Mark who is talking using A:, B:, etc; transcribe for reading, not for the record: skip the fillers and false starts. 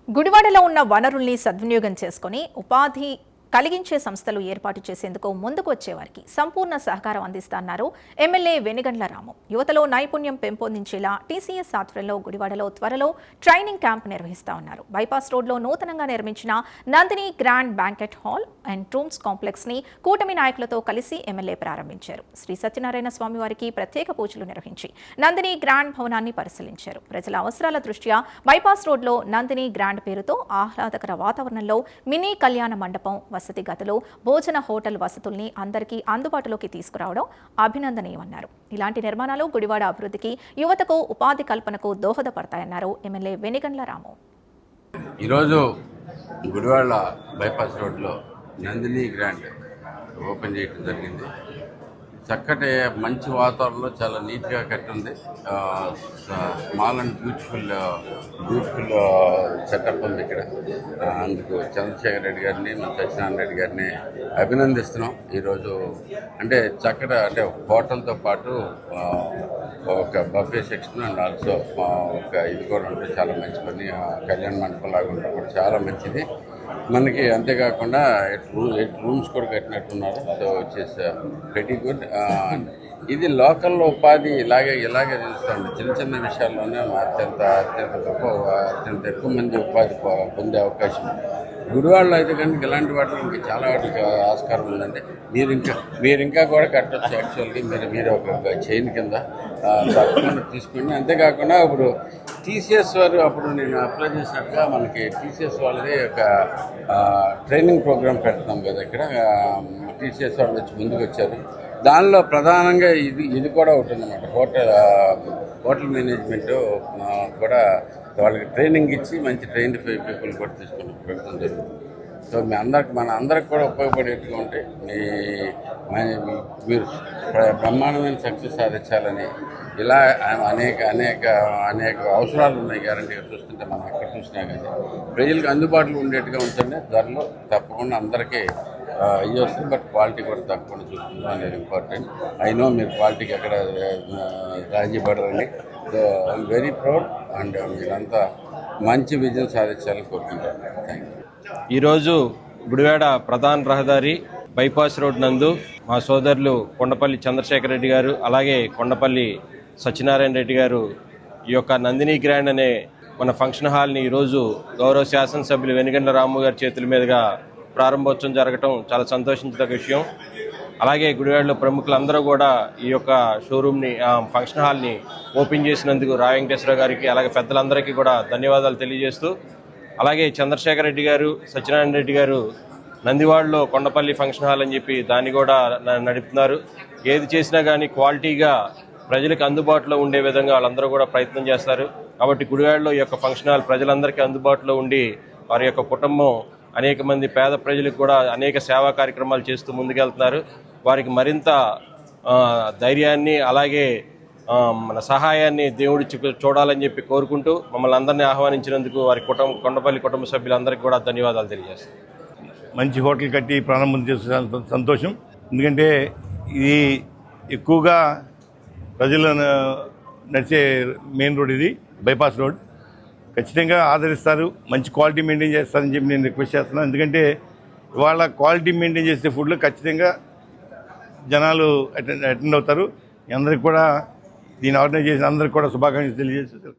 A: గుడివాడలో ఉన్న వనరుల్ని సద్వినియోగం చేసుకుని ఉపాధి కలిగించే సంస్థలు ఏర్పాటు చేసేందుకు ముందుకు వచ్చేవారికి సంపూర్ణ సహకారం అందిస్తున్నారు ఎమ్మెల్యే వెనిగండ్ల రాము. యువతలో నైపుణ్యం పెంపొందించేలా టీసీఎస్ ఆధ్వర్యంలో గుడివాడలో త్వరలో ట్రైనింగ్ క్యాంప్ నిర్వహిస్తా ఉన్నారు. బైపాస్ రోడ్లో నూతనంగా నిర్మించిన Nandini grand banquet hall and rooms complex ని కూటమి నాయకులతో కలిసి ఎమ్మెల్యే ప్రారంభించారు. శ్రీ సత్యనారాయణ స్వామి వారికి ప్రత్యేక పూజలు నిర్వహించి నందిని గ్రాండ్ భవనాన్ని పరిశీలించారు. ప్రజల అవసరాల దృష్ట్యా బైపాస్ రోడ్లో నందిని గ్రాండ్ పేరుతో ఆహ్లాదకర వాతావరణంలో మినీ కళ్యాణ మండపం, వసతి గదులు, భోజన హోటల్ వసతుల్ని అందరికీ అందుబాటులోకి తీసుకురావడం అభినందనీయమన్నారు. ఇలాంటి నిర్మాణాలు గుడివాడ అభివృద్ధికి, యువతకు ఉపాధి కల్పనకు దోహదపడతాయన్నారు ఎమ్మెల్యే వెనిగండ్ల రాము.
B: ఈరోజు గుడివాడ బైపాస్ రోడ్లో నందిని గ్రాండ్ ఓపెన్ చేయడం జరిగింది. చక్కటి మంచి వాతావరణంలో చాలా నీట్గా కట్టింది. స్మాల్ అండ్ బ్యూటిఫుల్ సెటప్ ఉంది ఇక్కడ. అందుకు చంద్రశేఖర్ రెడ్డి గారిని, మన సత్యనారాయణ రెడ్డి గారిని అభినందిస్తున్నాం. ఈరోజు అంటే అంటే హోటల్తో పాటు ఒక బఫే సెక్షన్ అండ్ ఆల్సో ఒక ఇది కూడా ఉంటే చాలా మంచి పని. కళ్యాణ మండపం లాగా ఉంటే కూడా చాలా మంచిది మనకి. అంతేకాకుండా 8 రూమ్స్ కూడా కట్టినట్టున్నారు. సో వచ్చేస్ వెరీ గుడ్. ఇది లోకల్లో ఉపాధి ఇలాగే తెలుస్తుంది. చిన్న చిన్న విషయాల్లోనే అత్యంత ఎక్కువ మంది ఉపాధి పొందే అవకాశం గుడివాడలో అయితే కనుక ఇలాంటి వాటికి ఇంకా చాలా వాటికి ఆస్కారం ఉందండి. మీరు ఇంకా కూడా కట్టచ్చు. యాక్చువల్గా మీరు ఒక చైన్ కింద తప్పకుండా తీసుకోండి. అంతేకాకుండా ఇప్పుడు టీసీఎస్ వారు అప్పుడు నేను అప్లై చేసినట్టుగా మనకి టీసీఎస్ వాళ్ళది ఒక ట్రైనింగ్ ప్రోగ్రామ్ పెడతాం కదా. ఇక్కడ టీసీఎస్ వాళ్ళు వచ్చి ముందుకు వచ్చారు. దానిలో ప్రధానంగా ఇది కూడా ఉంటుందన్నమాట. హోటల్ మేనేజ్మెంట్ కూడా వాళ్ళకి ట్రైనింగ్ ఇచ్చి మంచి ట్రైన్డ్ పీపుల్ కూడా పెట్టడం జరుగుతుంది. సో మన అందరికి కూడా ఉపయోగపడేట్టుగా ఉంటే మీరు బ్రహ్మాండమైన సక్సెస్ సాధించాలని ఇలా అనేక అవసరాలు ఉన్నాయి. గ్యారంటీగా చూస్తుంటే మనం ఎక్కడ చూసినా కానీ ప్రజలకు అందుబాటులో ఉండేట్టుగా ఉంటుండే ధరలో తప్పకుండా అందరికీ ఇవి వస్తుంది. బట్ క్వాలిటీ కూడా తప్పకుండా చూస్తుంది అనేది ఇంపార్టెంట్. అయినో మీరు క్వాలిటీకి ఎక్కడ రాజీ పడరండి. So I'm very proud and మీరంతా మంచి విజయం సాధించాలని కోరుకుంటాను. Thank you.
C: ఈరోజు గుడివాడ ప్రధాన రహదారి బైపాస్ రోడ్ నందు మా సోదరులు కొండపల్లి చంద్రశేఖర్ రెడ్డి గారు, అలాగే కొండపల్లి సత్యనారాయణ రెడ్డి గారు ఈ యొక్క నందిని గ్రాండ్ అనే మన ఫంక్షన్ హాల్ని ఈరోజు గౌరవ శాసనసభ్యులు వెనిగండ్ల రాము గారి చేతుల మీదుగా ప్రారంభోత్సవం జరగటం చాలా సంతోషించదగ్గ విషయం. అలాగే గుడివాడలో ప్రముఖులందరూ కూడా ఈ యొక్క షోరూమ్ని, ఫంక్షన్ హాల్ని ఓపెన్ చేసినందుకు రాయ వెంకటేశ్వర గారికి, అలాగే పెద్దలందరికీ కూడా ధన్యవాదాలు తెలియజేస్తూ, అలాగే చంద్రశేఖర్ రెడ్డి గారు, సత్యనారాయణ రెడ్డి గారు నందివాడలో కొండపల్లి ఫంక్షన్ హాల్ అని చెప్పి దాన్ని కూడా నడుపుతున్నారు. ఏది చేసినా కానీ క్వాలిటీగా ప్రజలకు అందుబాటులో ఉండే విధంగా వాళ్ళందరూ కూడా ప్రయత్నం చేస్తారు. కాబట్టి గుడివాడలో ఈ యొక్క ఫంక్షన్ హాల్ ప్రజలందరికీ అందుబాటులో ఉండి వారి యొక్క కుటుంబం అనేక మంది పేద ప్రజలకు కూడా అనేక సేవా కార్యక్రమాలు చేస్తూ ముందుకెళ్తున్నారు. వారికి మరింత ధైర్యాన్ని, అలాగే మన సహాయాన్ని దేవుడు చూడాలని చెప్పి కోరుకుంటూ మమ్మల్ని అందరినీ ఆహ్వానించినందుకు వారి కొండపల్లి కుటుంబ సభ్యులందరికీ కూడా ధన్యవాదాలు తెలియజేస్తాం.
D: మంచి హోటల్ కట్టి ప్రారంభం చేసే సంతోషం. ఎందుకంటే ఇది ఎక్కువగా ప్రజలు నడిచే మెయిన్ రోడ్, ఇది బైపాస్ రోడ్. ఖచ్చితంగా ఆదరిస్తారు, మంచి క్వాలిటీ మెయింటైన్ చేస్తారని చెప్పి నేను రిక్వెస్ట్ చేస్తున్నాను. ఎందుకంటే ఇవాళ క్వాలిటీ మెయింటైన్ చేసే ఫుడ్లో ఖచ్చితంగా జనాలు అటెండ్ అవుతారు. అందరికి కూడా దీన్ని ఆర్గనైజ్ చేసిన అందరికి కూడా శుభాకాంక్షలు తెలియజేస్తారు.